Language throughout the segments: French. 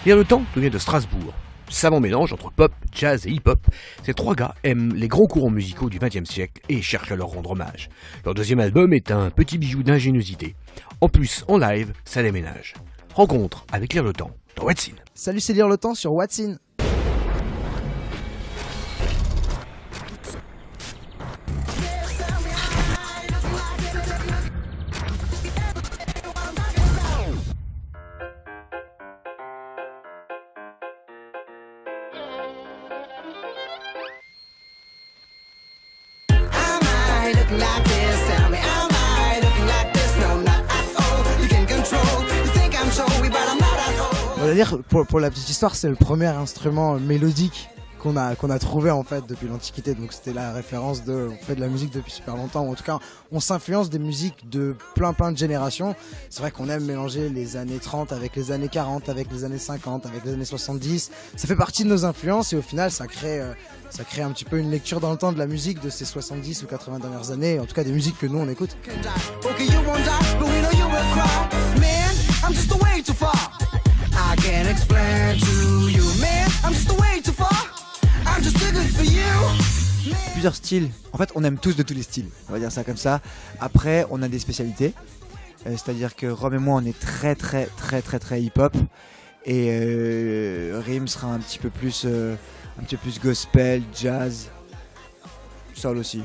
Lire le temps nous vient de Strasbourg. Savant mélange entre pop, jazz et hip-hop, ces trois gars aiment les grands courants musicaux du XXe siècle et cherchent à leur rendre hommage. Leur deuxième album est un petit bijou d'ingéniosité. En plus, en live, ça déménage. Rencontre avec Lire le temps dans What's In. Salut, c'est Lire le temps sur What's In. Pour la petite histoire, c'est le premier instrument mélodique qu'on a trouvé en fait depuis l'Antiquité. Donc c'était la référence de on fait de la musique depuis super longtemps, ou en tout cas on s'influence des musiques de plein de générations. C'est vrai qu'on aime mélanger les années 30 avec les années 40, avec les années 50, avec les années 70. Ça fait partie de nos influences et au final ça crée un petit peu une lecture dans le temps de la musique de ces 70 ou 80 dernières années, en tout cas des musiques que nous on écoute. I can't explain to you, man. I'm just way too far. I'm just too good for you. Plusieurs styles. En fait, on aime tous de tous les styles. On va dire ça comme ça. Après, on a des spécialités. C'est-à-dire que Rome et moi, on est très hip-hop. Et Rim sera un petit peu plus gospel, jazz, soul aussi.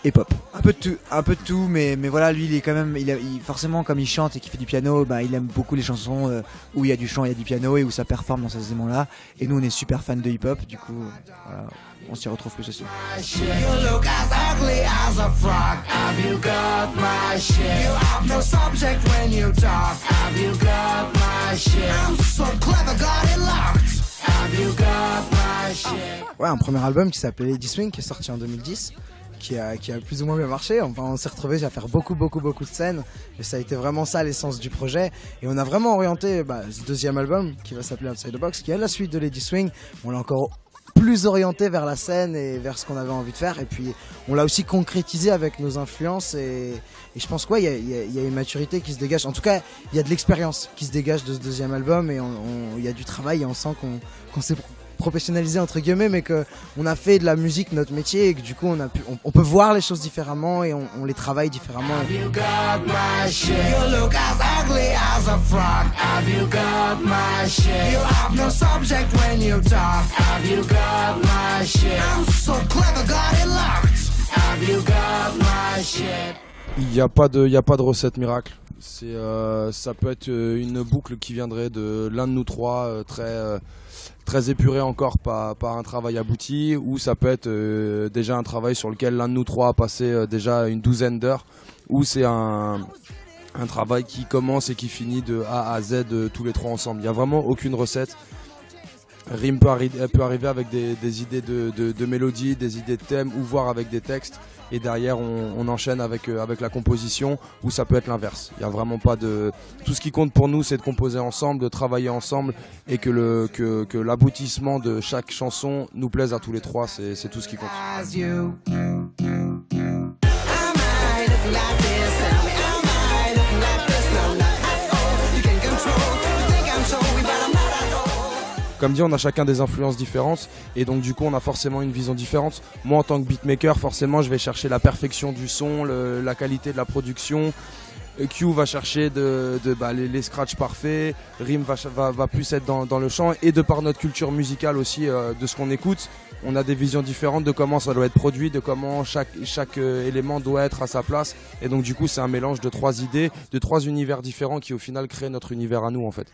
Et pop, un peu de tout, mais voilà, lui il est quand même, forcément comme il chante et qu'il fait du piano, bah il aime beaucoup les chansons où il y a du chant, il y a du piano et où ça performe dans ces éléments-là. Et nous on est super fans de hip-hop, du coup voilà, on s'y retrouve plus aussi. Ouais, un premier album qui s'appelait Lady Swing qui est sorti en 2010. Qui a plus ou moins bien marché. Enfin, on s'est retrouvés à faire beaucoup de scènes et ça a été vraiment ça l'essence du projet. Et on a vraiment orienté ce deuxième album qui va s'appeler Outside the Box, qui est la suite de Lady Swing. On l'a encore plus orienté vers la scène et vers ce qu'on avait envie de faire. Et puis on l'a aussi concrétisé avec nos influences et je pense qu'il y a une maturité qui se dégage. En tout cas, il y a de l'expérience qui se dégage de ce deuxième album et il y a du travail et on sent qu'on s'est professionnalisé entre guillemets, mais qu'on a fait de la musique notre métier et que du coup on peut voir les choses différemment et on les travaille différemment. Il n'y a pas de recette miracle. Ça peut être une boucle qui viendrait de l'un de nous trois, très épuré encore par un travail abouti, ou ça peut être déjà un travail sur lequel l'un de nous trois a passé déjà une douzaine d'heures, ou c'est un travail qui commence et qui finit de A à Z tous les trois ensemble. Il n'y a vraiment aucune recette. Rim peut arriver avec des idées de mélodie, des idées de thèmes, ou voire avec des textes. Et derrière on enchaîne avec la composition, ou ça peut être l'inverse. Il n'y a vraiment pas de... Tout ce qui compte pour nous, c'est de composer ensemble, de travailler ensemble, et que l'aboutissement de chaque chanson nous plaise à tous les trois, c'est tout ce qui compte. Comme dit, on a chacun des influences différentes et donc du coup on a forcément une vision différente. Moi en tant que beatmaker, forcément je vais chercher la perfection du son, la qualité de la production. Q va chercher les scratchs parfaits, Rim va plus être dans le chant, et de par notre culture musicale aussi, de ce qu'on écoute, on a des visions différentes de comment ça doit être produit, de comment chaque élément doit être à sa place, et donc du coup c'est un mélange de trois idées, de trois univers différents qui au final créent notre univers à nous en fait.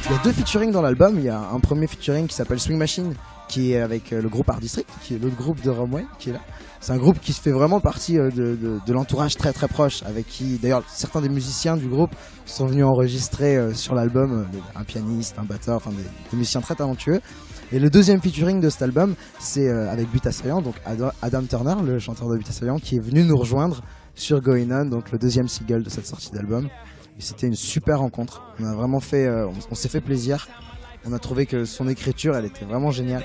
Il y a deux featuring dans l'album. Il y a un premier featuring qui s'appelle Swing Machine, qui est avec le groupe Art District, qui est l'autre groupe de Romway qui est là. C'est un groupe qui fait vraiment partie de l'entourage très proche, avec qui d'ailleurs certains des musiciens du groupe sont venus enregistrer sur l'album, un pianiste, un batteur, enfin des musiciens très talentueux. Et le deuxième featuring de cet album, c'est avec But Assaillant, donc Adam Turner, le chanteur de But Assaillant, qui est venu nous rejoindre sur Going On, donc le deuxième single de cette sortie d'album. Et c'était une super rencontre. On a vraiment fait, on s'est fait plaisir. On a trouvé que son écriture, elle était vraiment géniale.